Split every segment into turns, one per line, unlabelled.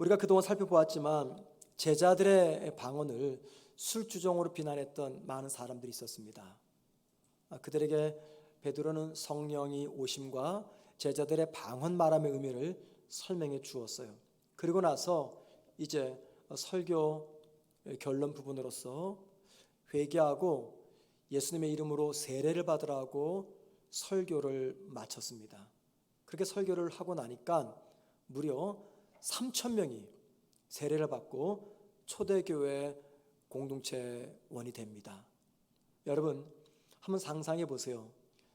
우리가 그동안 살펴보았지만 제자들의 방언을 술주정으로 비난했던 많은 사람들이 있었습니다. 그들에게 베드로는 성령이 오심과 제자들의 방언 말함의 의미를 설명해 주었어요. 그리고 나서 이제 설교 결론 부분으로서 회개하고 예수님의 이름으로 세례를 받으라고 설교를 마쳤습니다. 그렇게 설교를 하고 나니까 무려 3,000명이 세례를 받고 초대교회 공동체원이 됩니다. 여러분 한번 상상해 보세요.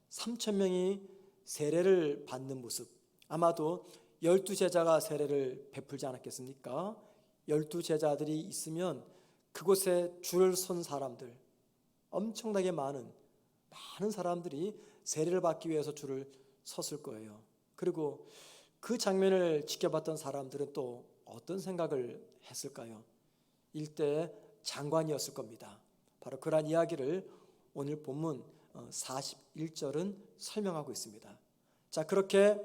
3,000명이 세례를 받는 모습, 아마도 12제자가 세례를 베풀지 않았겠습니까? 12제자들이 있으면 그곳에 줄을 선 사람들, 엄청나게 많은 사람들이 세례를 받기 위해서 줄을 섰을 거예요. 그리고 그 장면을 지켜봤던 사람들은 또 어떤 생각을 했을까요? 일대 장관이었을 겁니다. 바로 그러한 이야기를 오늘 본문 41절은 설명하고 있습니다. 자, 그렇게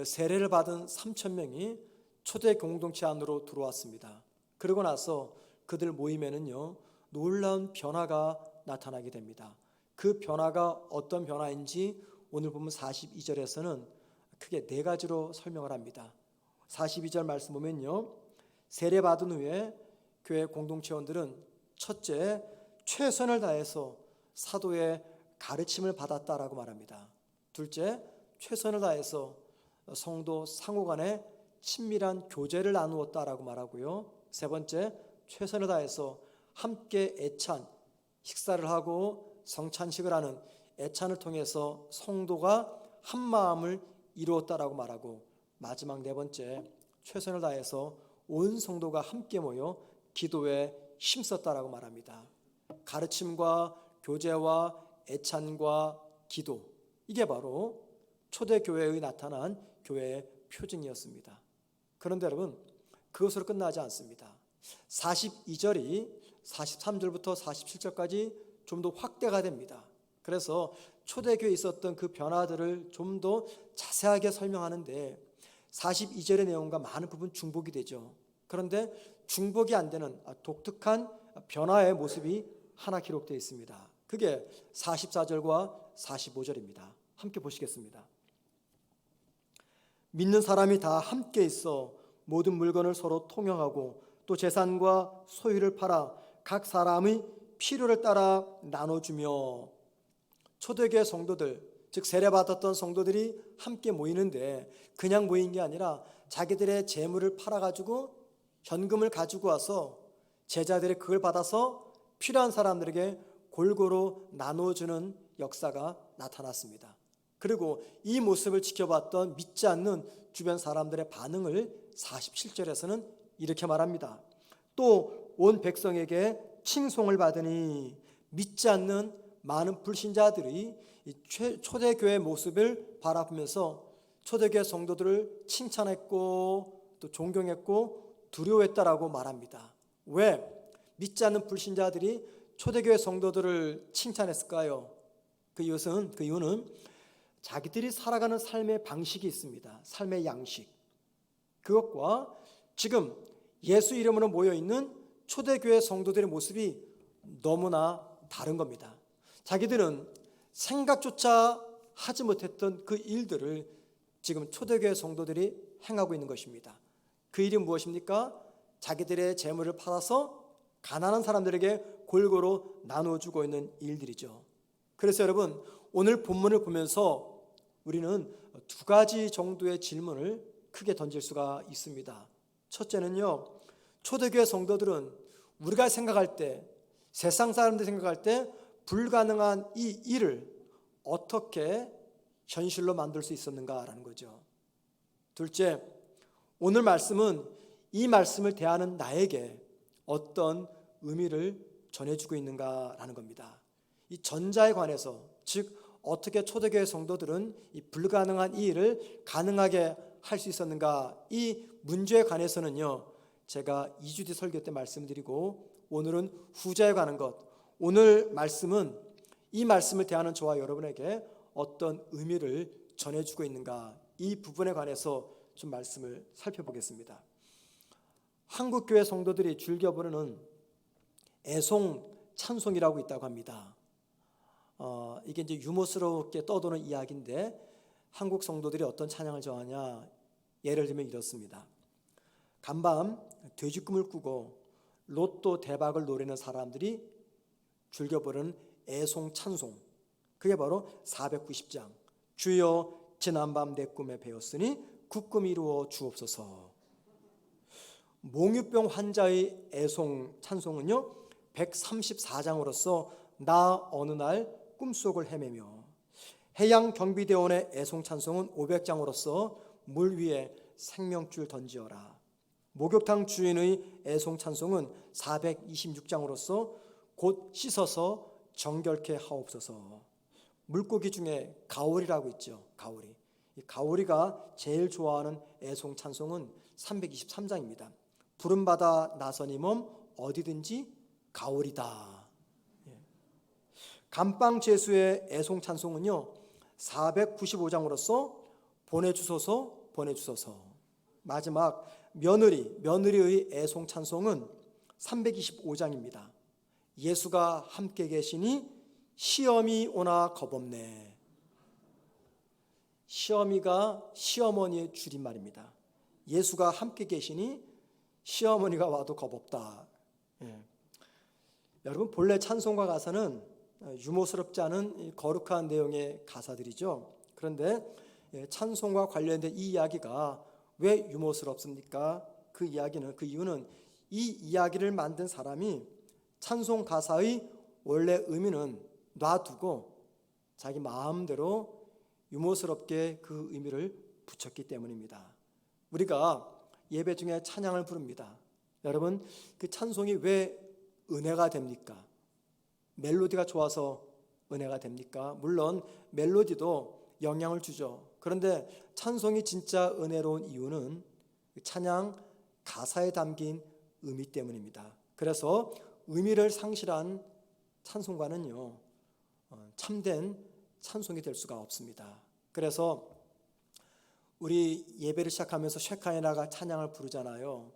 세례를 받은 3,000명이 초대 공동체 안으로 들어왔습니다. 그러고 나서 그들 모임에는요, 놀라운 변화가 나타나게 됩니다. 그 변화가 어떤 변화인지 오늘 본문 42절에서는 크게 네 가지로 설명을 합니다. 42절 말씀 보면요, 세례 받은 후에 교회 공동체원들은 첫째, 최선을 다해서 사도의 가르침을 받았다라고 말합니다. 둘째, 최선을 다해서 성도 상호 간에 친밀한 교제를 나누었다라고 말하고요. 세 번째, 최선을 다해서 함께 애찬 식사를 하고 성찬식을 하는 애찬을 통해서 성도가 한 마음을 이루었다라고 말하고, 마지막 네 번째, 최선을 다해서 온 성도가 함께 모여 기도에 힘썼다라고 말합니다. 가르침과 교제와 애찬과 기도, 이게 바로 초대교회의 나타난 교회의 표징이었습니다. 그런데 여러분, 그것으로 끝나지 않습니다. 42절이 43절부터 47절까지 좀 더 확대가 됩니다. 그래서 초대교회에 있었던 그 변화들을 좀 더 자세하게 설명하는데 42절의 내용과 많은 부분 중복이 되죠. 그런데 중복이 안 되는 독특한 변화의 모습이 하나 기록되어 있습니다. 그게 44절과 45절입니다. 함께 보시겠습니다. 믿는 사람이 다 함께 있어 모든 물건을 서로 통용하고 또 재산과 소유를 팔아 각 사람의 필요를 따라 나눠주며, 초대교회 성도들, 즉 세례받았던 성도들이 함께 모이는데 그냥 모인 게 아니라 자기들의 재물을 팔아가지고 현금을 가지고 와서 제자들이 그걸 받아서 필요한 사람들에게 골고루 나눠주는 역사가 나타났습니다. 그리고 이 모습을 지켜봤던 믿지 않는 주변 사람들의 반응을 47절에서는 이렇게 말합니다. 또 온 백성에게 칭송을 받으니, 믿지 않는 많은 불신자들이 초대교회의 모습을 바라보면서 초대교회 성도들을 칭찬했고 또 존경했고 두려워했다라고 말합니다. 왜 믿지 않는 불신자들이 초대교회 성도들을 칭찬했을까요? 그 이유는 자기들이 살아가는 삶의 방식이 있습니다. 삶의 양식. 그것과 지금 예수 이름으로 모여있는 초대교회 성도들의 모습이 너무나 다른 겁니다. 자기들은 생각조차 하지 못했던 그 일들을 지금 초대교회 성도들이 행하고 있는 것입니다. 그 일이 무엇입니까? 자기들의 재물을 팔아서 가난한 사람들에게 골고루 나눠주고 있는 일들이죠. 그래서 여러분, 오늘 본문을 보면서 우리는 두 가지 정도의 질문을 크게 던질 수가 있습니다. 첫째는요, 초대교회 성도들은 우리가 생각할 때, 세상 사람들이 생각할 때 불가능한 이 일을 어떻게 현실로 만들 수 있었는가라는 거죠. 둘째, 오늘 말씀은 이 말씀을 대하는 나에게 어떤 의미를 전해주고 있는가라는 겁니다. 이 전자에 관해서, 즉 어떻게 초대교회 성도들은 이 불가능한 이 일을 가능하게 할 수 있었는가, 이 문제에 관해서는요, 제가 2주 뒤 설교 때 말씀드리고, 오늘은 후자에 관한 것, 오늘 말씀은 이 말씀을 대하는 저와 여러분에게 어떤 의미를 전해주고 있는가, 이 부분에 관해서 좀 말씀을 살펴보겠습니다. 한국교회 성도들이 즐겨 부르는 애송 찬송이라고 있다고 합니다. 이게 이제 유머스럽게 떠도는 이야기인데 한국 성도들이 어떤 찬양을 좋아하냐? 예를 들면 이렇습니다. 간밤 돼지꿈을 꾸고 로또 대박을 노리는 사람들이 즐겨 부르는 애송 찬송, 그게 바로 490장 주여 지난밤 내 꿈에 배웠으니 그 꿈 이루어 주옵소서. 몽유병 환자의 애송 찬송은요 134장으로서 나 어느 날 꿈속을 헤매며, 해양 경비대원의 애송 찬송은 500장으로서 물 위에 생명줄 던지어라. 목욕탕 주인의 애송 찬송은 426장으로서 곧 씻어서 정결케 하옵소서. 물고기 중에 가오리라고 있죠. 가오리. 이 가오리가 제일 좋아하는 애송 찬송은 323장입니다. 푸른 바다 나선이 몸 어디든지 가오리다. 감방 제수의 애송 찬송은요 495장으로서 보내주소서 보내주소서. 마지막 며느리의 애송 찬송은 325장입니다. 예수가 함께 계시니 시험이 오나 겁없네. 시험이가 시어머니의 줄임말입니다. 예수가 함께 계시니 시어머니가 와도 겁없다. 여러분, 본래 찬송가 가사는 유머스럽지 않은 거룩한 내용의 가사들이죠. 그런데 찬송과 관련된 이 이야기가 왜 유머스럽습니까? 그 이유는 이 이야기를 만든 사람이 찬송 가사의 원래 의미는 놔두고 자기 마음대로 유머스럽게 그 의미를 붙였기 때문입니다. 우리가 예배 중에 찬양을 부릅니다. 여러분, 그 찬송이 왜 은혜가 됩니까? 멜로디가 좋아서 은혜가 됩니까? 물론 멜로디도 영향을 주죠. 그런데 찬송이 진짜 은혜로운 이유는 찬양 가사에 담긴 의미 때문입니다. 그래서 의미를 상실한 찬송가는요 참된 찬송이 될 수가 없습니다. 그래서 우리 예배를 시작하면서 쉐카이나가 찬양을 부르잖아요.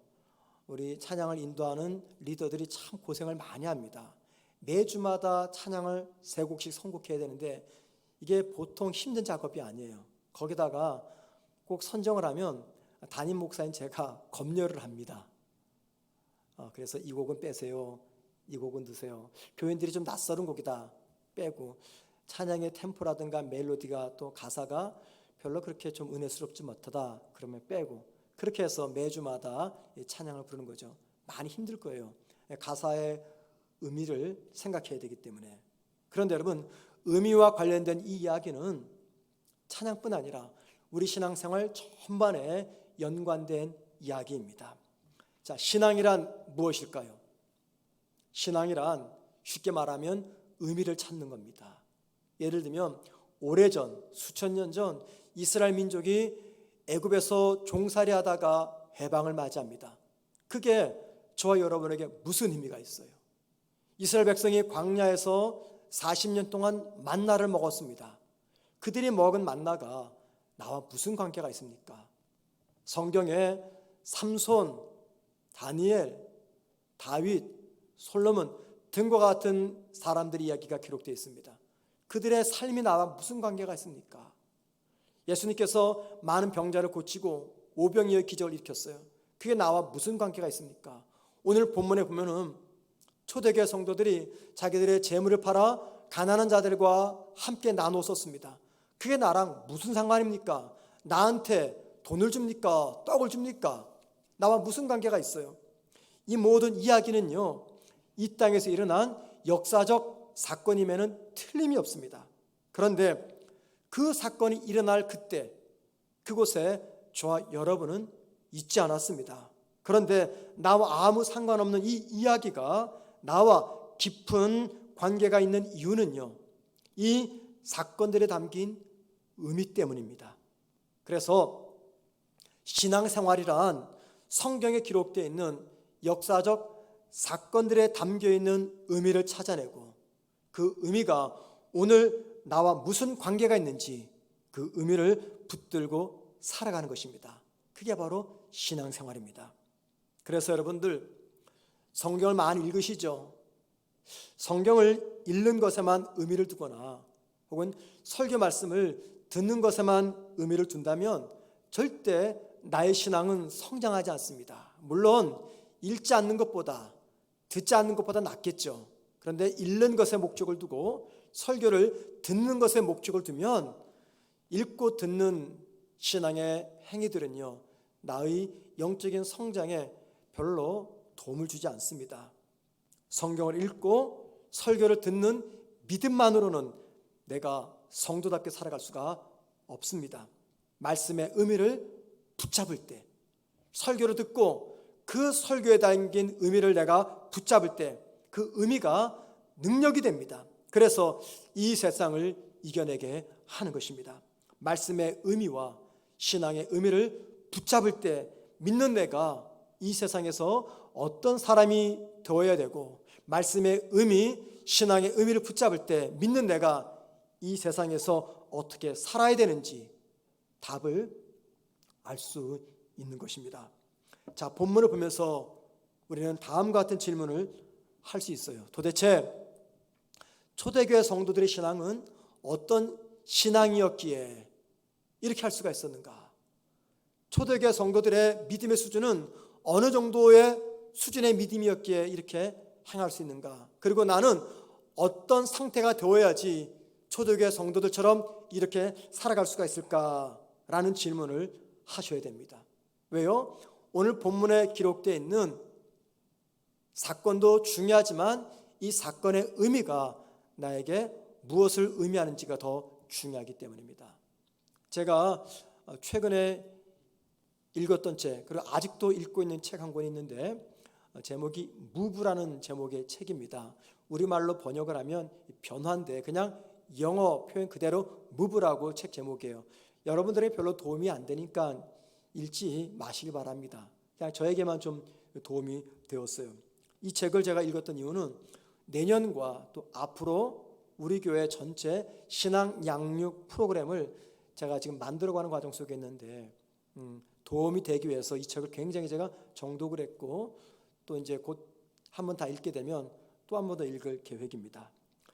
우리 찬양을 인도하는 리더들이 참 고생을 많이 합니다. 매주마다 찬양을 3곡씩 선곡해야 되는데 이게 보통 힘든 작업이 아니에요. 거기다가 꼭 선정을 하면 담임 목사인 제가 검열을 합니다. 그래서 이 곡은 빼세요, 이 곡은 넣으세요. 교인들이 좀 낯설은 곡이다 빼고, 찬양의 템포라든가 멜로디가 또 가사가 별로 그렇게 좀 은혜스럽지 못하다 그러면 빼고, 그렇게 해서 매주마다 찬양을 부르는 거죠. 많이 힘들 거예요. 가사의 의미를 생각해야 되기 때문에. 그런데 여러분, 의미와 관련된 이 이야기는 찬양뿐 아니라 우리 신앙생활 전반에 연관된 이야기입니다. 자, 신앙이란 무엇일까요? 신앙이란 쉽게 말하면 의미를 찾는 겁니다. 예를 들면 오래전, 수천 년 전 이스라엘 민족이 애굽에서 종살이하다가 해방을 맞이합니다. 그게 저와 여러분에게 무슨 의미가 있어요? 이스라엘 백성이 광야에서 40년 동안 만나를 먹었습니다. 그들이 먹은 만나가 나와 무슨 관계가 있습니까? 성경에 삼손, 다니엘, 다윗, 솔로몬 등과 같은 사람들의 이야기가 기록되어 있습니다. 그들의 삶이 나와 무슨 관계가 있습니까? 예수님께서 많은 병자를 고치고 오병이어의 기적을 일으켰어요. 그게 나와 무슨 관계가 있습니까? 오늘 본문에 보면은 초대교회 성도들이 자기들의 재물을 팔아 가난한 자들과 함께 나눠 썼습니다. 그게 나랑 무슨 상관입니까? 나한테 돈을 줍니까? 떡을 줍니까? 나와 무슨 관계가 있어요? 이 모든 이야기는요, 이 땅에서 일어난 역사적 사건임에는 틀림이 없습니다. 그런데 그 사건이 일어날 그때 그곳에 저와 여러분은 있지 않았습니다. 그런데 나와 아무 상관없는 이 이야기가 나와 깊은 관계가 있는 이유는요, 이 사건들에 담긴 의미 때문입니다. 그래서 신앙생활이란 성경에 기록되어 있는 역사적 사건들에 담겨있는 의미를 찾아내고 그 의미가 오늘 나와 무슨 관계가 있는지 그 의미를 붙들고 살아가는 것입니다. 그게 바로 신앙생활입니다. 그래서 여러분들 성경을 많이 읽으시죠? 성경을 읽는 것에만 의미를 두거나 혹은 설교 말씀을 듣는 것에만 의미를 둔다면 절대 나의 신앙은 성장하지 않습니다. 물론 읽지 않는 것보다 듣지 않는 것보다 낫겠죠. 그런데 읽는 것에 목적을 두고 설교를 듣는 것에 목적을 두면 읽고 듣는 신앙의 행위들은요, 나의 영적인 성장에 별로 도움을 주지 않습니다. 성경을 읽고 설교를 듣는 믿음만으로는 내가 성도답게 살아갈 수가 없습니다. 말씀의 의미를 붙잡을 때, 설교를 듣고 그 설교에 담긴 의미를 내가 붙잡을 때 그 의미가 능력이 됩니다. 그래서 이 세상을 이겨내게 하는 것입니다. 말씀의 의미와 신앙의 의미를 붙잡을 때 믿는 내가 이 세상에서 어떤 사람이 되어야 되고, 말씀의 의미, 신앙의 의미를 붙잡을 때 믿는 내가 이 세상에서 어떻게 살아야 되는지 답을 알 수 있는 것입니다. 자, 본문을 보면서 우리는 다음과 같은 질문을 할 수 있어요. 도대체 초대교회 성도들의 신앙은 어떤 신앙이었기에 이렇게 할 수가 있었는가? 초대교회 성도들의 믿음의 수준은 어느 정도의 수준의 믿음이었기에 이렇게 행할 수 있는가? 그리고 나는 어떤 상태가 되어야지 초대교회 성도들처럼 이렇게 살아갈 수가 있을까라는 질문을 하셔야 됩니다. 왜요? 오늘 본문에 기록되어 있는 사건도 중요하지만 이 사건의 의미가 나에게 무엇을 의미하는지가 더 중요하기 때문입니다. 제가 최근에 읽었던 책, 그리고 아직도 읽고 있는 책 한 권이 있는데 제목이 무브라는 제목의 책입니다. 우리말로 번역을 하면 변화인데 그냥 영어 표현 그대로 무브라고 책 제목이에요. 여러분들에게 별로 도움이 안 되니까 읽지 마시기 바랍니다. 그냥 저에게만 좀 도움이 되었어요. 이 책을 제가 읽었던 이유는 내년과 또 앞으로 우리 교회 전체 신앙 양육 프로그램을 제가 지금 만들어가는 과정 속에 있는데 도움이 되기 위해서 이 책을 굉장히 제가 정독을 했고, 또 이제 곧 한번 다 읽게 되면 또 한 번 더 읽을 계획입니다.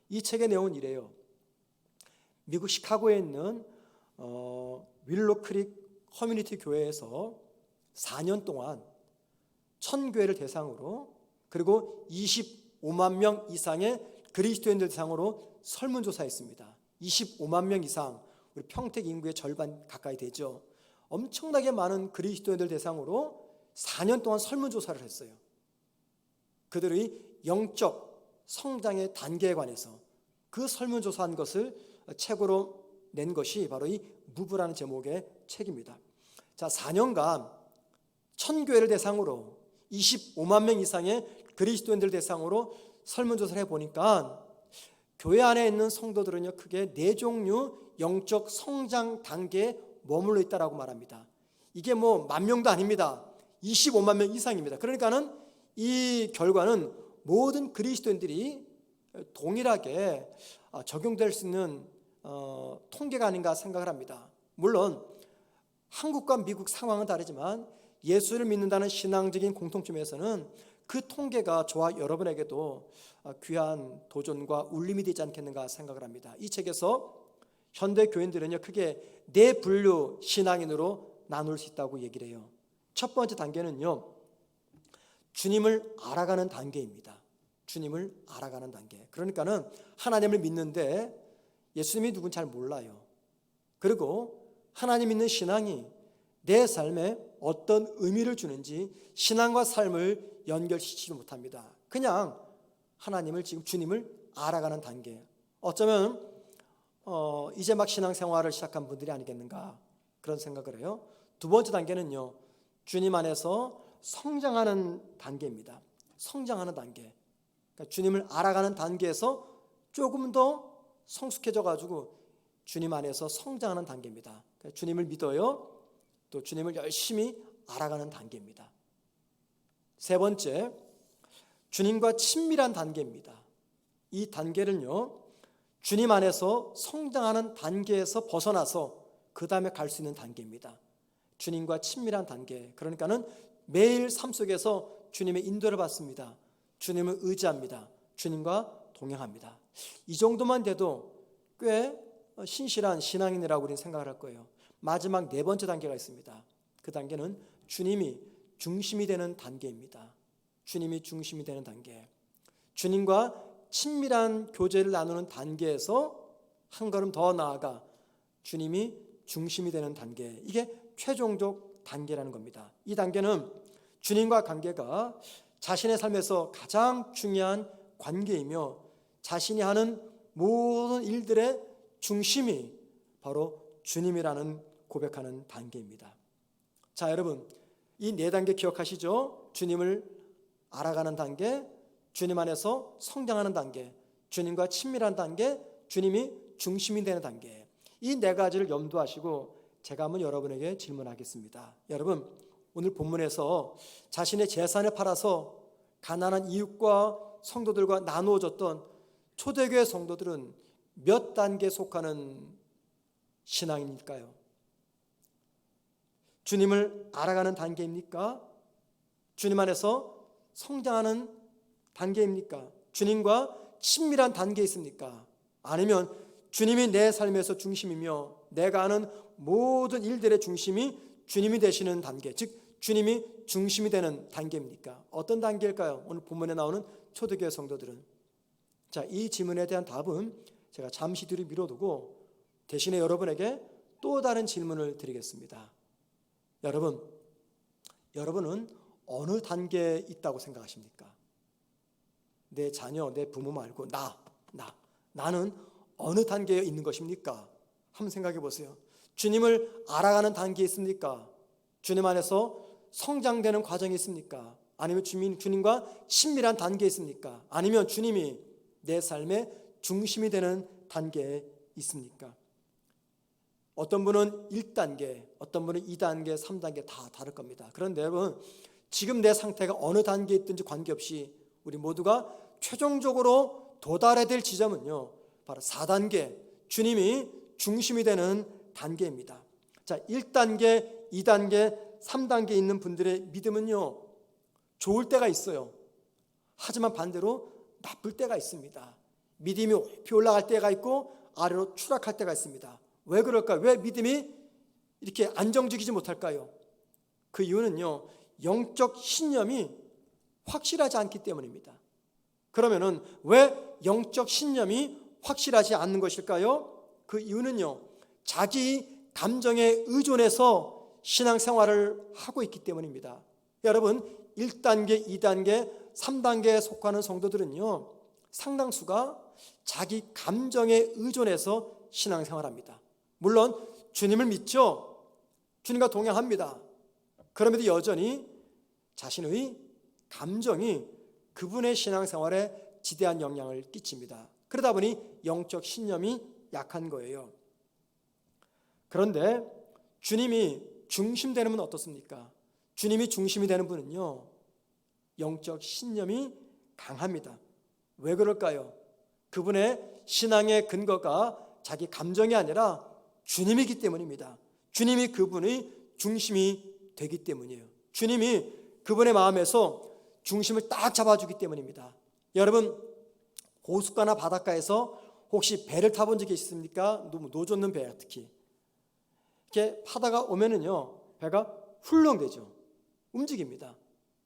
이 책의 내용은 이래요. 미국 시카고에 있는 윌로 크릭 커뮤니티 교회에서 4년 동안 1000교회를 대상으로, 그리고 25만 명 이상의 그리스도인들 대상으로 설문조사했습니다. 25만 명 이상, 우리 평택 인구의 절반 가까이 되죠. 엄청나게 많은 그리스도인들 대상으로 4년 동안 설문조사를 했어요. 그들의 영적 성장의 단계에 관해서 그 설문조사한 것을 책으로 낸 것이 바로 이 무브라는 제목의 책입니다. 자, 4년간 1000교회를 대상으로 25만 명 이상의 그리스도인들 대상으로 설문조사를 해보니까 교회 안에 있는 성도들은요, 크게 4종류 영적 성장 단계에 머물러 있다라고 말합니다. 이게 뭐 10,000명도 아닙니다. 25만 명 이상입니다. 그러니까는 이 결과는 모든 그리스도인들이 동일하게 적용될 수 있는 통계가 아닌가 생각을 합니다. 물론 한국과 미국 상황은 다르지만 예수를 믿는다는 신앙적인 공통점에서는 그 통계가 저와 여러분에게도 귀한 도전과 울림이 되지 않겠는가 생각을 합니다. 이 책에서 현대 교인들은요, 크게 4분류 신앙인으로 나눌 수 있다고 얘기를 해요. 첫 번째 단계는요, 주님을 알아가는 단계입니다. 주님을 알아가는 단계. 그러니까는 하나님을 믿는데 예수님이 누군지 잘 몰라요. 그리고 하나님 믿는 신앙이 내 삶에 어떤 의미를 주는지 신앙과 삶을 연결시키지 못합니다. 그냥 하나님을, 지금 주님을 알아가는 단계. 어쩌면 이제 막 신앙생활을 시작한 분들이 아니겠는가 그런 생각을 해요. 두 번째 단계는요, 주님 안에서 성장하는 단계입니다. 성장하는 단계. 그러니까 주님을 알아가는 단계에서 조금 더 성숙해져 가지고 주님 안에서 성장하는 단계입니다. 그러니까 주님을 믿어요. 또 주님을 열심히 알아가는 단계입니다. 세 번째, 주님과 친밀한 단계입니다. 이 단계는요, 주님 안에서 성장하는 단계에서 벗어나서 그 다음에 갈 수 있는 단계입니다. 주님과 친밀한 단계. 그러니까는 매일 삶 속에서 주님의 인도를 받습니다. 주님을 의지합니다. 주님과 동행합니다. 이 정도만 돼도 꽤 신실한 신앙인이라고 우리는 생각을 할 거예요. 마지막 네 번째 단계가 있습니다. 그 단계는 주님이 중심이 되는 단계입니다. 주님이 중심이 되는 단계. 주님과 친밀한 교제를 나누는 단계에서 한 걸음 더 나아가 주님이 중심이 되는 단계, 이게 최종적 단계라는 겁니다. 이 단계는 주님과 관계가 자신의 삶에서 가장 중요한 관계이며 자신이 하는 모든 일들의 중심이 바로 주님이라는 고백하는 단계입니다. 자, 여러분, 이 네 단계 기억하시죠? 주님을 알아가는 단계, 주님 안에서 성장하는 단계, 주님과 친밀한 단계, 주님이 중심이 되는 단계. 이 네 가지를 염두하시고 제가 한번 여러분에게 질문하겠습니다. 여러분, 오늘 본문에서 자신의 재산을 팔아서 가난한 이웃과 성도들과 나누어졌던 초대교회 성도들은 몇 단계에 속하는 신앙인일까요? 주님을 알아가는 단계입니까? 주님 안에서 성장하는 단계입니까? 주님과 친밀한 단계에 있습니까? 아니면 주님이 내 삶에서 중심이며 내가 하는 모든 일들의 중심이 주님이 되시는 단계, 즉 주님이 중심이 되는 단계입니까? 어떤 단계일까요? 오늘 본문에 나오는 초대교회 성도들은. 자, 이 질문에 대한 답은 제가 잠시 뒤로 미뤄두고 대신에 여러분에게 또 다른 질문을 드리겠습니다. 여러분은 어느 단계에 있다고 생각하십니까? 내 자녀, 내 부모 말고 나는 어느 단계에 있는 것입니까? 한번 생각해 보세요. 주님을 알아가는 단계에 있습니까? 주님 안에서 성장되는 과정이 있습니까? 아니면 주님과 친밀한 단계에 있습니까? 아니면 주님이 내 삶의 중심이 되는 단계에 있습니까? 어떤 분은 1단계, 어떤 분은 2단계, 3단계 다 다를 겁니다. 그런데 여러분, 지금 내 상태가 어느 단계에 있든지 관계없이 우리 모두가 최종적으로 도달해야 될 지점은요, 바로 4단계, 주님이 중심이 되는 단계입니다. 자, 1단계, 2단계, 3단계에 있는 분들의 믿음은요, 좋을 때가 있어요. 하지만 반대로 나쁠 때가 있습니다. 믿음이 높이 올라갈 때가 있고 아래로 추락할 때가 있습니다. 왜 그럴까요? 왜 믿음이 이렇게 안정적이지 못할까요? 그 이유는요, 영적 신념이 확실하지 않기 때문입니다. 그러면은 왜 영적 신념이 확실하지 않는 것일까요? 그 이유는요, 자기 감정에 의존해서 신앙생활을 하고 있기 때문입니다. 여러분, 1단계, 2단계, 3단계에 속하는 성도들은요, 상당수가 자기 감정에 의존해서 신앙생활합니다. 물론 주님을 믿죠. 주님과 동행합니다. 그럼에도 여전히 자신의 감정이 그분의 신앙생활에 지대한 영향을 끼칩니다. 그러다 보니 영적 신념이 약한 거예요. 그런데 주님이 중심되는 분은 어떻습니까? 주님이 중심이 되는 분은요, 영적 신념이 강합니다. 왜 그럴까요? 그분의 신앙의 근거가 자기 감정이 아니라 주님이기 때문입니다. 주님이 그분의 중심이 되기 때문이에요. 주님이 그분의 마음에서 중심을 딱 잡아주기 때문입니다. 여러분, 호숫가나 바닷가에서 혹시 배를 타본 적이 있습니까? 노젓는 배 특히. 이렇게 파다가 오면은요, 배가 훌렁대죠. 움직입니다.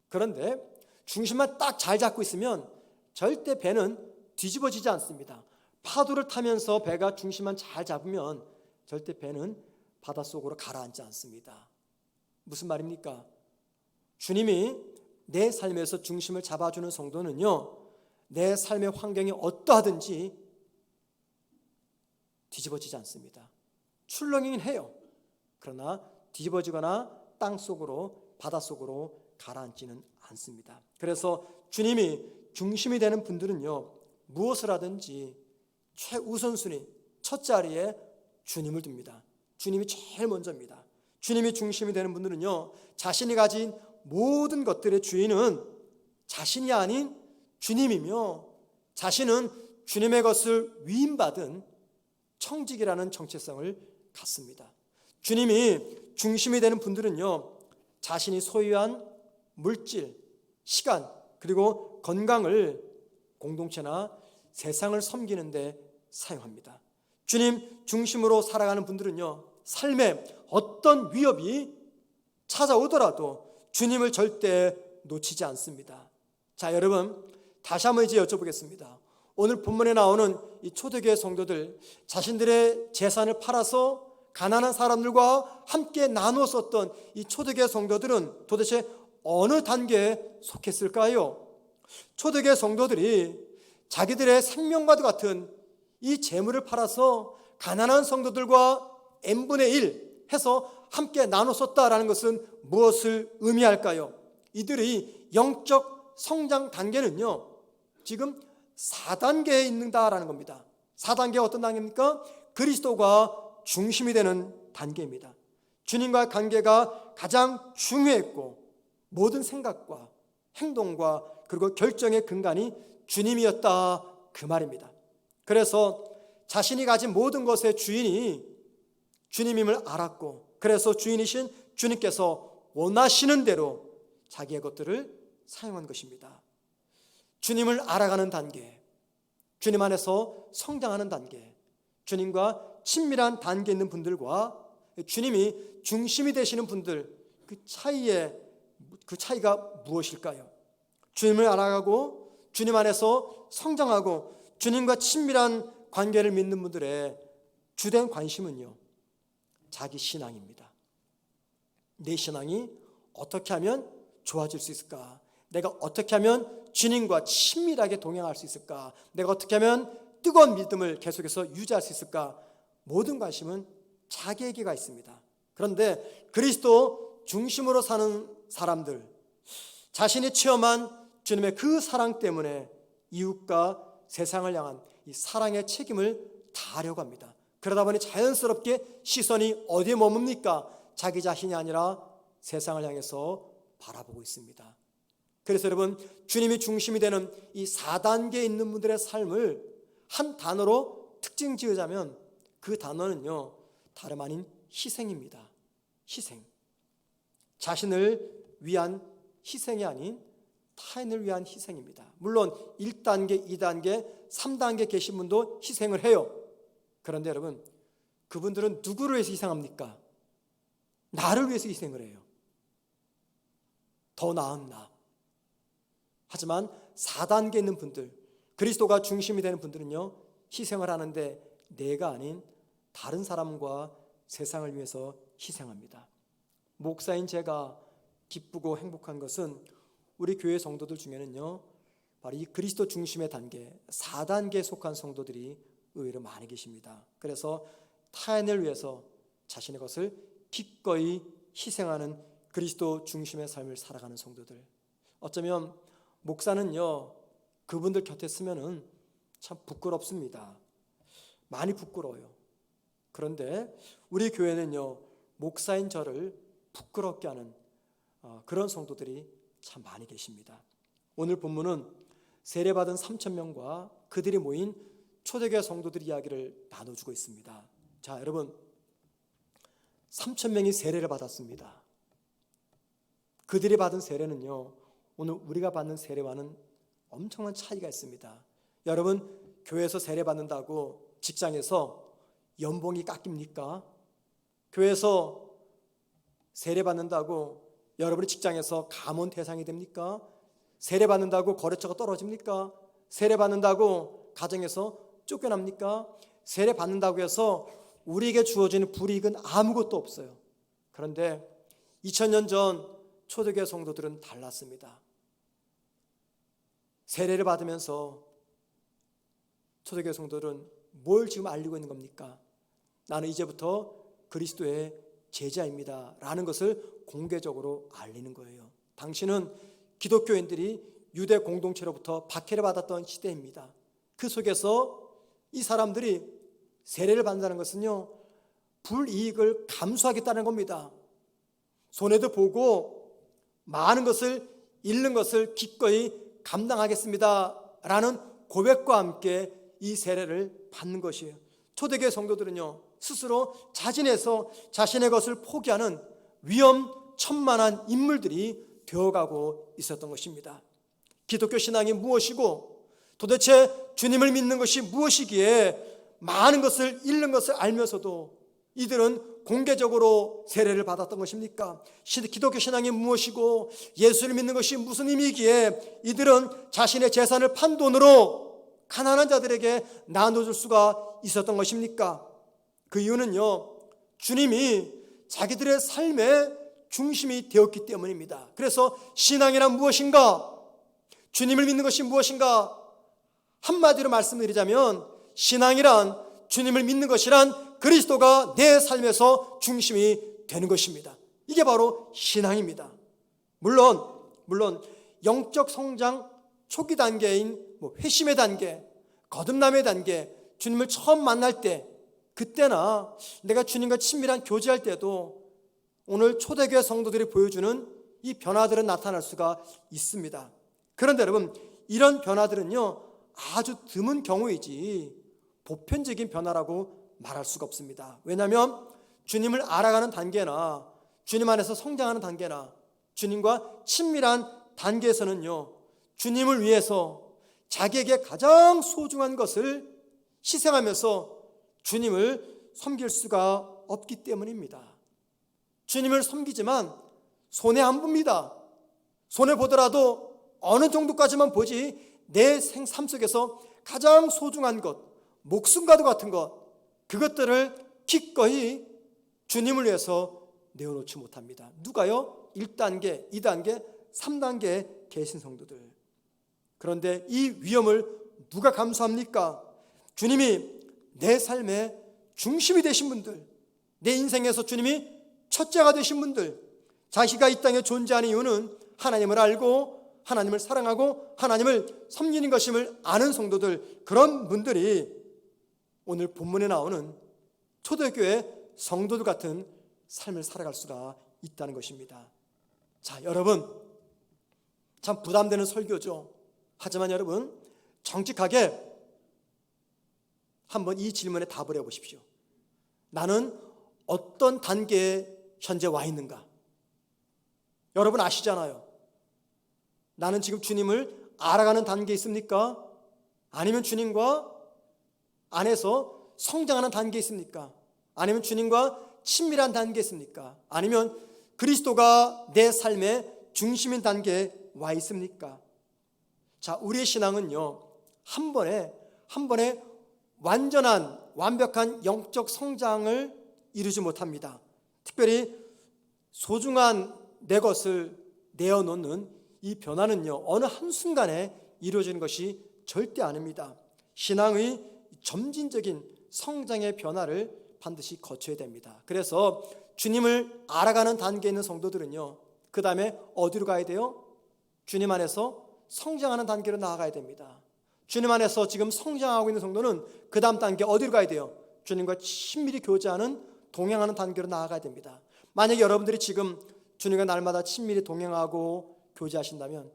그런데 중심만 딱 잘 잡고 있으면 절대 배는 뒤집어지지 않습니다. 파도를 타면서 배가 중심만 잘 잡으면 절대 배는 바닷속으로 가라앉지 않습니다. 무슨 말입니까? 주님이 내 삶에서 중심을 잡아주는 성도는요, 내 삶의 환경이 어떠하든지 뒤집어지지 않습니다. 출렁이긴 해요. 그러나 뒤집어지거나 땅속으로, 바닷속으로 가라앉지는 않습니다. 그래서 주님이 중심이 되는 분들은요, 무엇을 하든지 최우선순위, 첫 자리에 주님을 둡니다. 주님이 제일 먼저입니다. 주님이 중심이 되는 분들은요, 자신이 가진 모든 것들의 주인은 자신이 아닌 주님이며 자신은 주님의 것을 위임받은 청직이라는 정체성을 갖습니다. 주님이 중심이 되는 분들은요, 자신이 소유한 물질, 시간, 그리고 건강을 공동체나 세상을 섬기는 데 사용합니다. 주님 중심으로 살아가는 분들은요, 삶에 어떤 위협이 찾아오더라도 주님을 절대 놓치지 않습니다. 자, 여러분, 다시 한번 이제 여쭤보겠습니다. 오늘 본문에 나오는 이 초대교회 성도들, 자신들의 재산을 팔아서 가난한 사람들과 함께 나누어 썼던 이 초대교회 성도들은 도대체 어느 단계에 속했을까요? 초대교회 성도들이 자기들의 생명과도 같은 이 재물을 팔아서 가난한 성도들과 n분의 1 해서 함께 나눠 썼다라는 것은 무엇을 의미할까요? 이들의 영적 성장 단계는요, 지금 4단계에 있는다라는 겁니다. 4단계가 어떤 단계입니까? 그리스도가 중심이 되는 단계입니다. 주님과의 관계가 가장 중요했고 모든 생각과 행동과 그리고 결정의 근간이 주님이었다, 그 말입니다. 그래서 자신이 가진 모든 것의 주인이 주님임을 알았고, 그래서 주인이신 주님께서 원하시는 대로 자기의 것들을 사용한 것입니다. 주님을 알아가는 단계, 주님 안에서 성장하는 단계, 주님과 친밀한 단계에 있는 분들과 주님이 중심이 되시는 분들, 그 차이가 무엇일까요? 주님을 알아가고 주님 안에서 성장하고 주님과 친밀한 관계를 믿는 분들의 주된 관심은요, 자기 신앙입니다. 내 신앙이 어떻게 하면 좋아질 수 있을까? 내가 어떻게 하면 주님과 친밀하게 동행할 수 있을까? 내가 어떻게 하면 뜨거운 믿음을 계속해서 유지할 수 있을까? 모든 관심은 자기에게가 있습니다. 그런데 그리스도 중심으로 사는 사람들, 자신이 체험한 주님의 그 사랑 때문에 이웃과 세상을 향한 이 사랑의 책임을 다하려고 합니다. 그러다 보니 자연스럽게 시선이 어디에 머뭅니까? 자기 자신이 아니라 세상을 향해서 바라보고 있습니다. 그래서 여러분, 주님이 중심이 되는 이 4단계에 있는 분들의 삶을 한 단어로 특징 지으자면 그 단어는요, 다름 아닌 희생입니다. 희생. 자신을 위한 희생이 아닌 타인을 위한 희생입니다. 물론 1단계, 2단계, 3단계 계신 분도 희생을 해요. 그런데 여러분, 그분들은 누구를 위해서 희생합니까? 나를 위해서 희생을 해요. 더 나은 나. 하지만 4단계에 있는 분들, 그리스도가 중심이 되는 분들은요, 희생을 하는데 내가 아닌 다른 사람과 세상을 위해서 희생합니다. 목사인 제가 기쁘고 행복한 것은 우리 교회 성도들 중에는요, 바로 이 그리스도 중심의 단계, 4단계에 속한 성도들이 의외로 많이 계십니다. 그래서 타인을 위해서 자신의 것을 기꺼이 희생하는 그리스도 중심의 삶을 살아가는 성도들. 어쩌면 목사는요, 그분들 곁에 있으면은 참 부끄럽습니다. 많이 부끄러워요. 그런데 우리 교회는요, 목사인 저를 부끄럽게 하는 그런 성도들이 참 많이 계십니다. 오늘 본문은 세례받은 3,000명과 그들이 모인 초대교회 성도들 이야기를 나눠주고 있습니다. 자, 여러분, 3,000명이 세례를 받았습니다. 그들이 받은 세례는요, 오늘 우리가 받는 세례와는 엄청난 차이가 있습니다. 여러분, 교회에서 세례 받는다고 직장에서 연봉이 깎입니까? 교회에서 세례 받는다고 여러분의 직장에서 감원 대상이 됩니까? 세례 받는다고 거래처가 떨어집니까? 세례 받는다고 가정에서 쫓겨납니까? 세례 받는다고 해서 우리에게 주어지는 불이익은 아무것도 없어요. 그런데 2000년 전 초대교회 성도들은 달랐습니다. 세례를 받으면서 초대교회 성도들은 뭘 지금 알리고 있는 겁니까? 나는 이제부터 그리스도의 제자입니다 라는 것을 공개적으로 알리는 거예요. 당신은 기독교인들이 유대 공동체로부터 박해를 받았던 시대입니다. 그 속에서 이 사람들이 세례를 받는다는 것은요, 불이익을 감수하겠다는 겁니다. 손해도 보고 많은 것을 잃는 것을 기꺼이 감당하겠습니다 라는 고백과 함께 이 세례를 받는 것이에요. 초대교회 성도들은요, 스스로 자진해서 자신의 것을 포기하는 위험천만한 인물들이 되어가고 있었던 것입니다. 기독교 신앙이 무엇이고 도대체 주님을 믿는 것이 무엇이기에 많은 것을 잃는 것을 알면서도 이들은 공개적으로 세례를 받았던 것입니까? 기독교 신앙이 무엇이고 예수를 믿는 것이 무슨 의미이기에 이들은 자신의 재산을 판 돈으로 가난한 자들에게 나눠줄 수가 있었던 것입니까? 그 이유는요, 주님이 자기들의 삶의 중심이 되었기 때문입니다. 그래서 신앙이란 무엇인가? 주님을 믿는 것이 무엇인가? 한마디로 말씀드리자면 신앙이란 주님을 믿는 것이란 그리스도가 내 삶에서 중심이 되는 것입니다. 이게 바로 신앙입니다. 물론 영적 성장 초기 단계인 회심의 단계, 거듭남의 단계, 주님을 처음 만날 때, 그때나 내가 주님과 친밀한 교제할 때도 오늘 초대교회 성도들이 보여주는 이 변화들은 나타날 수가 있습니다. 그런데 여러분, 이런 변화들은요 아주 드문 경우이지 보편적인 변화라고 말할 수가 없습니다. 왜냐하면 주님을 알아가는 단계나 주님 안에서 성장하는 단계나 주님과 친밀한 단계에서는요, 주님을 위해서 자기에게 가장 소중한 것을 희생하면서 주님을 섬길 수가 없기 때문입니다. 주님을 섬기지만 손해 안 봅니다. 손해 보더라도 어느 정도까지만 보지 내 삶 속에서 가장 소중한 것, 목숨과도 같은 것, 그것들을 기꺼이 주님을 위해서 내어놓지 못합니다. 누가요? 1단계, 2단계, 3단계에 계신 성도들. 그런데 이 위험을 누가 감수합니까? 주님이 내 삶의 중심이 되신 분들, 내 인생에서 주님이 첫째가 되신 분들, 자기가 이 땅에 존재하는 이유는 하나님을 알고 하나님을 사랑하고 하나님을 섬기는 것임을 아는 성도들, 그런 분들이 오늘 본문에 나오는 초대교회 성도들 같은 삶을 살아갈 수가 있다는 것입니다. 자, 여러분, 참 부담되는 설교죠. 하지만 여러분, 정직하게 한번 이 질문에 답을 해보십시오. 나는 어떤 단계에 현재 와 있는가? 여러분 아시잖아요. 나는 지금 주님을 알아가는 단계에 있습니까? 아니면 주님과 안에서 성장하는 단계에 있습니까? 아니면 주님과 친밀한 단계에 있습니까? 아니면 그리스도가 내 삶의 중심인 단계에 와 있습니까? 자, 우리의 신앙은요, 한 번에 완벽한 영적 성장을 이루지 못합니다. 특별히 소중한 내 것을 내어놓는 이 변화는요, 어느 한순간에 이루어지는 것이 절대 아닙니다. 신앙의 점진적인 성장의 변화를 반드시 거쳐야 됩니다. 그래서 주님을 알아가는 단계에 있는 성도들은요, 그 다음에 어디로 가야 돼요? 주님 안에서 성장하는 단계로 나아가야 됩니다. 주님 안에서 지금 성장하고 있는 성도는 그 다음 단계 어디로 가야 돼요? 주님과 친밀히 교제하는, 동행하는 단계로 나아가야 됩니다. 만약에 여러분들이 지금 주님과 날마다 친밀히 동행하고 교제하신다면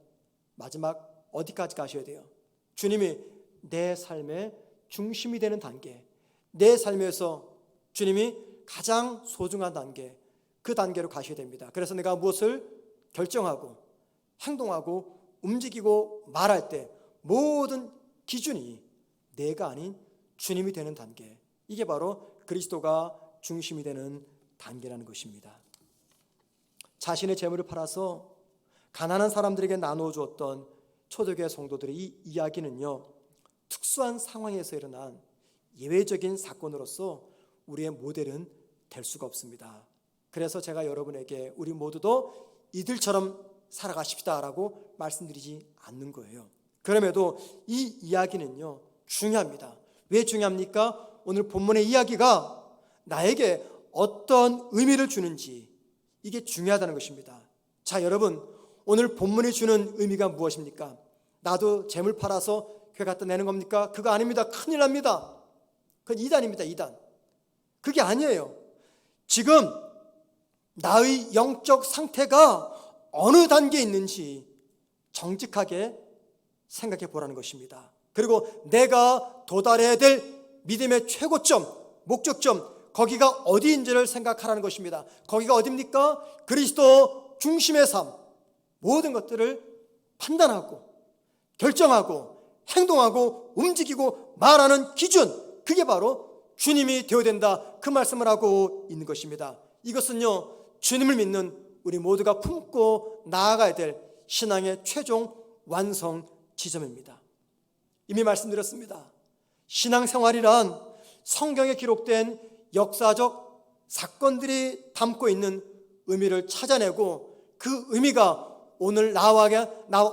마지막 어디까지 가셔야 돼요? 주님이 내 삶의 중심이 되는 단계, 내 삶에서 주님이 가장 소중한 단계, 그 단계로 가셔야 됩니다. 그래서 내가 무엇을 결정하고 행동하고 움직이고 말할 때 모든 기준이 내가 아닌 주님이 되는 단계, 이게 바로 그리스도가 중심이 되는 단계라는 것입니다. 자신의 재물을 팔아서 가난한 사람들에게 나누어 주었던 초대교회 성도들의 이 이야기는요, 특수한 상황에서 일어난 예외적인 사건으로서 우리의 모델은 될 수가 없습니다. 그래서 제가 여러분에게 우리 모두도 이들처럼 살아가십시다라고 말씀드리지 않는 거예요. 그럼에도 이 이야기는요, 중요합니다. 왜 중요합니까? 오늘 본문의 이야기가 나에게 어떤 의미를 주는지, 이게 중요하다는 것입니다. 자, 여러분, 오늘 본문이 주는 의미가 무엇입니까? 나도 재물 팔아서 교회 갖다 내는 겁니까? 그거 아닙니다. 큰일 납니다. 그건 이단입니다. 이단. 그게 아니에요. 지금 나의 영적 상태가 어느 단계에 있는지 정직하게 생각해 보라는 것입니다. 그리고 내가 도달해야 될 믿음의 최고점, 목적점, 거기가 어디인지를 생각하라는 것입니다. 거기가 어디입니까? 그리스도 중심의 삶, 모든 것들을 판단하고 결정하고 행동하고 움직이고 말하는 기준, 그게 바로 주님이 되어야 된다, 그 말씀을 하고 있는 것입니다. 이것은요, 주님을 믿는 우리 모두가 품고 나아가야 될 신앙의 최종 완성 지점입니다. 이미 말씀드렸습니다. 신앙생활이란 성경에 기록된 역사적 사건들이 담고 있는 의미를 찾아내고 그 의미가 오늘 나와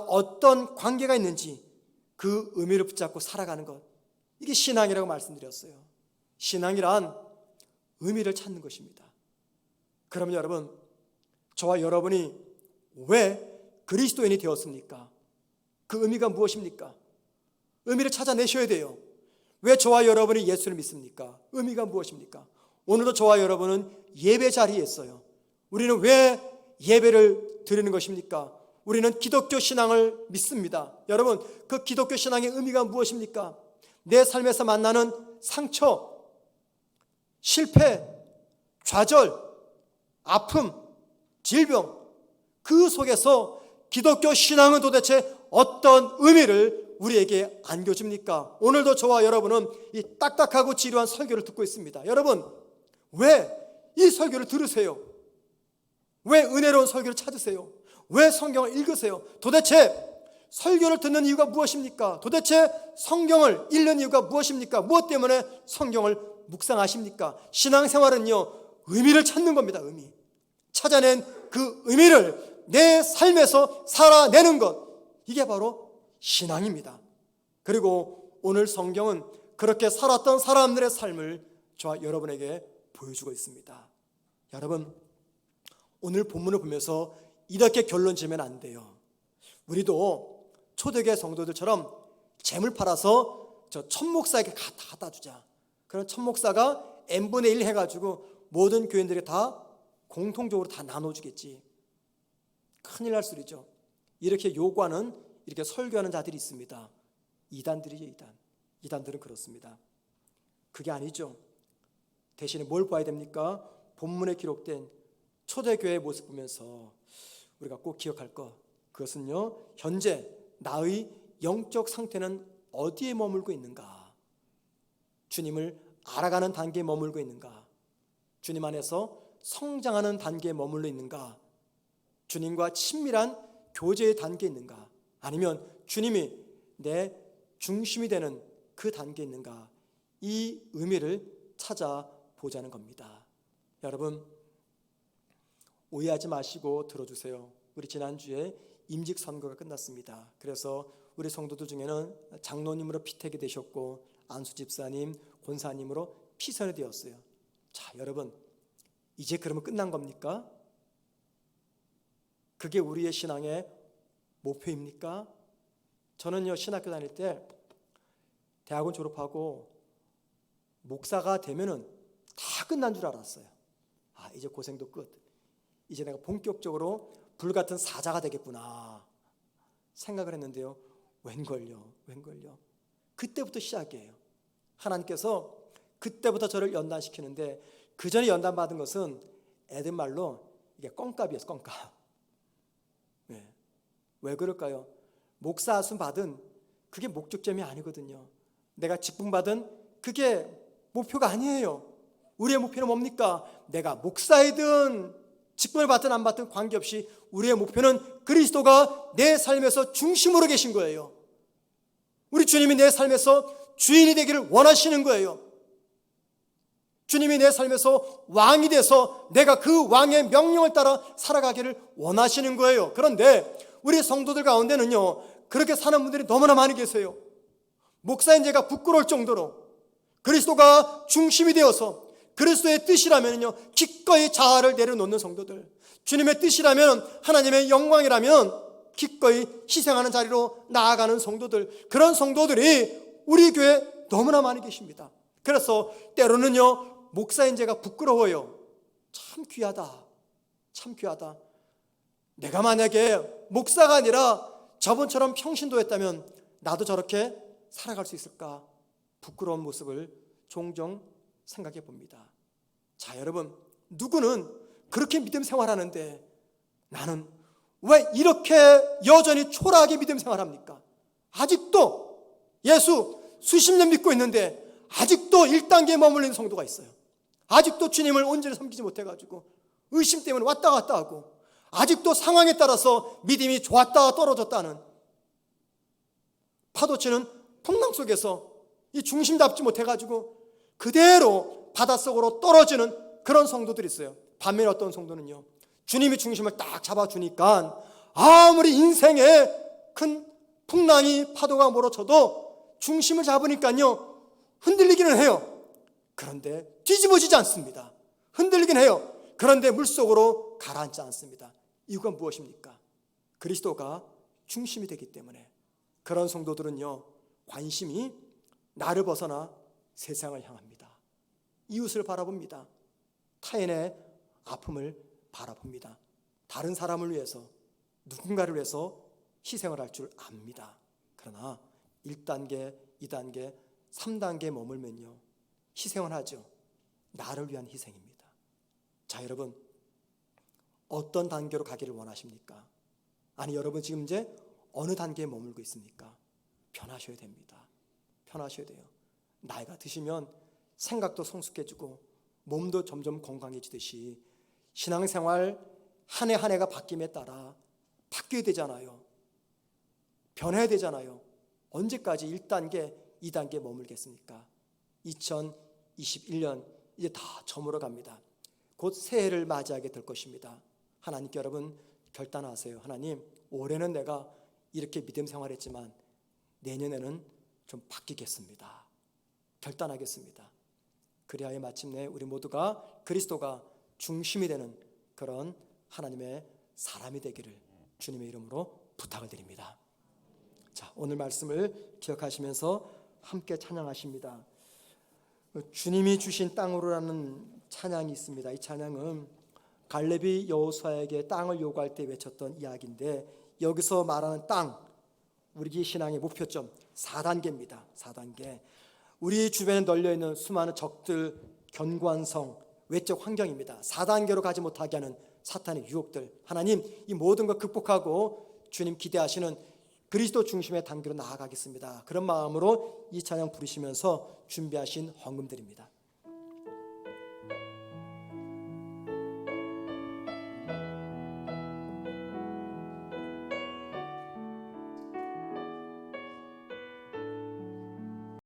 어떤 관계가 있는지 그 의미를 붙잡고 살아가는 것, 이게 신앙이라고 말씀드렸어요. 신앙이란 의미를 찾는 것입니다. 그러면 여러분, 저와 여러분이 왜 그리스도인이 되었습니까? 그 의미가 무엇입니까? 의미를 찾아내셔야 돼요. 왜 저와 여러분이 예수를 믿습니까? 의미가 무엇입니까? 오늘도 저와 여러분은 예배 자리에 있어요. 우리는 왜 예배를 드리는 것입니까? 우리는 기독교 신앙을 믿습니다. 여러분, 그 기독교 신앙의 의미가 무엇입니까? 내 삶에서 만나는 상처, 실패, 좌절, 아픔, 질병, 그 속에서 기독교 신앙은 도대체 어떤 의미를 우리에게 안겨줍니까? 오늘도 저와 여러분은 이 딱딱하고 지루한 설교를 듣고 있습니다. 여러분, 왜 이 설교를 들으세요? 왜 은혜로운 설교를 찾으세요? 왜 성경을 읽으세요? 도대체 설교를 듣는 이유가 무엇입니까? 도대체 성경을 읽는 이유가 무엇입니까? 무엇 때문에 성경을 묵상하십니까? 신앙생활은요, 의미를 찾는 겁니다. 의미. 찾아낸 그 의미를 내 삶에서 살아내는 것, 이게 바로 신앙입니다. 그리고 오늘 성경은 그렇게 살았던 사람들의 삶을 저와 여러분에게 보여주고 있습니다. 여러분, 오늘 본문을 보면서 이렇게 결론 지으면 안 돼요. 우리도 초대교회 성도들처럼 재물 팔아서 저 천목사에게 갖다 주자. 그런 천목사가 n분의 1 해가지고 모든 교인들에게 다 공통적으로 다 나눠주겠지. 큰일 날 소리죠. 이렇게 요구하는, 이렇게 설교하는 자들이 있습니다. 이단들이죠, 이단들은 그렇습니다. 그게 아니죠. 대신에 뭘 봐야 됩니까? 본문에 기록된 초대교회의 모습 보면서 우리가 꼭 기억할 것, 그것은요, 현재 나의 영적 상태는 어디에 머물고 있는가? 주님을 알아가는 단계에 머물고 있는가? 주님 안에서 성장하는 단계에 머물러 있는가? 주님과 친밀한 교제의 단계에 있는가? 아니면 주님이 내 중심이 되는 그 단계에 있는가? 이 의미를 찾아보자는 겁니다. 여러분, 오해하지 마시고 들어주세요. 우리 지난주에 임직 선거가 끝났습니다. 그래서 우리 성도들 중에는 장로님으로 피택이 되셨고 안수 집사님, 권사님으로 피선이 되었어요. 자, 여러분, 이제 그러면 끝난 겁니까? 그게 우리의 신앙의 목표입니까? 저는요, 신학교 다닐 때 대학원 졸업하고 목사가 되면은 다 끝난 줄 알았어요. 아, 이제 고생도 끝. 이제 내가 본격적으로 불같은 사자가 되겠구나 생각을 했는데요, 웬걸요. 그때부터 시작이에요. 하나님께서 그때부터 저를 연단시키는데, 그 전에 연단받은 것은 애들 말로 이게 껌값이었어요. 껌값. 네. 왜 그럴까요? 목사 아순 받은 그게 목적점이 아니거든요. 내가 직분 받은 그게 목표가 아니에요. 우리의 목표는 뭡니까? 내가 목사이든 직분을 받든 안 받든 관계없이 우리의 목표는 그리스도가 내 삶에서 중심으로 계신 거예요. 우리 주님이 내 삶에서 주인이 되기를 원하시는 거예요. 주님이 내 삶에서 왕이 돼서 내가 그 왕의 명령을 따라 살아가기를 원하시는 거예요. 그런데 우리 성도들 가운데는요, 그렇게 사는 분들이 너무나 많이 계세요. 목사인 제가 부끄러울 정도로 그리스도가 중심이 되어서 그리스도의 뜻이라면요, 기꺼이 자아를 내려놓는 성도들, 주님의 뜻이라면, 하나님의 영광이라면 기꺼이 희생하는 자리로 나아가는 성도들, 그런 성도들이 우리 교회에 너무나 많이 계십니다. 그래서 때로는요, 목사인 제가 부끄러워요. 참 귀하다. 내가 만약에 목사가 아니라 저번처럼 평신도였다면 나도 저렇게 살아갈 수 있을까? 부끄러운 모습을 종종 생각해 봅니다. 자, 여러분, 누구는 그렇게 믿음 생활하는데 나는 왜 이렇게 여전히 초라하게 믿음 생활합니까? 아직도 예수 수십 년 믿고 있는데 아직도 1단계에 머물러 성도가 있어요. 아직도 주님을 온전히 섬기지 못해가지고 의심 때문에 왔다 갔다 하고, 아직도 상황에 따라서 믿음이 좋았다 떨어졌다는 파도치는 풍랑 속에서 이 중심 잡지 못해가지고 그대로 바닷속으로 떨어지는 그런 성도들이 있어요. 반면에 어떤 성도는요, 주님이 중심을 딱 잡아주니까 아무리 인생에 큰 풍랑이 파도가 몰아쳐도 중심을 잡으니까요 흔들리기는 해요. 그런데 뒤집어지지 않습니다. 흔들리긴 해요. 그런데 물속으로 가라앉지 않습니다. 이유가 무엇입니까? 그리스도가 중심이 되기 때문에. 그런 성도들은요, 관심이 나를 벗어나 세상을 향합니다. 이웃을 바라봅니다. 타인의 아픔을 바라봅니다. 다른 사람을 위해서, 누군가를 위해서 희생을 할 줄 압니다. 그러나 1단계, 2단계, 3단계에 머물면요 희생을 하죠. 나를 위한 희생입니다. 자, 여러분, 어떤 단계로 가기를 원하십니까? 아니, 여러분 지금 이제 어느 단계에 머물고 있습니까? 변하셔야 됩니다. 변하셔야 돼요. 나이가 드시면 생각도 성숙해지고 몸도 점점 건강해지듯이 신앙생활 한 해 한 해가 바뀜에 따라 바뀌어야 되잖아요. 변해야 되잖아요. 언제까지 1단계, 2단계에 머물겠습니까? 2021년 이제 다 저물어 갑니다. 곧 새해를 맞이하게 될 것입니다. 하나님께 여러분 결단하세요. 하나님, 올해는 내가 이렇게 믿음 생활했지만 내년에는 좀 바뀌겠습니다. 결단하겠습니다. 그리하여 마침내 우리 모두가 그리스도가 중심이 되는 그런 하나님의 사람이 되기를 주님의 이름으로 부탁을 드립니다. 자, 오늘 말씀을 기억하시면서 함께 찬양하십니다. 주님이 주신 땅으로라는 찬양이 있습니다. 이 찬양은 갈렙이 여호수아에게 땅을 요구할 때 외쳤던 이야기인데, 여기서 말하는 땅, 우리 신앙의 목표점 4단계입니다. 4단계. 우리 주변에 널려있는 수많은 적들, 견고한 성, 외적 환경입니다. 4단계로 가지 못하게 하는 사탄의 유혹들, 하나님 이 모든 걸 극복하고 주님 기대하시는 그리스도 중심의 단계로 나아가겠습니다. 그런 마음으로 이 찬양 부르시면서 준비하신 헌금들입니다.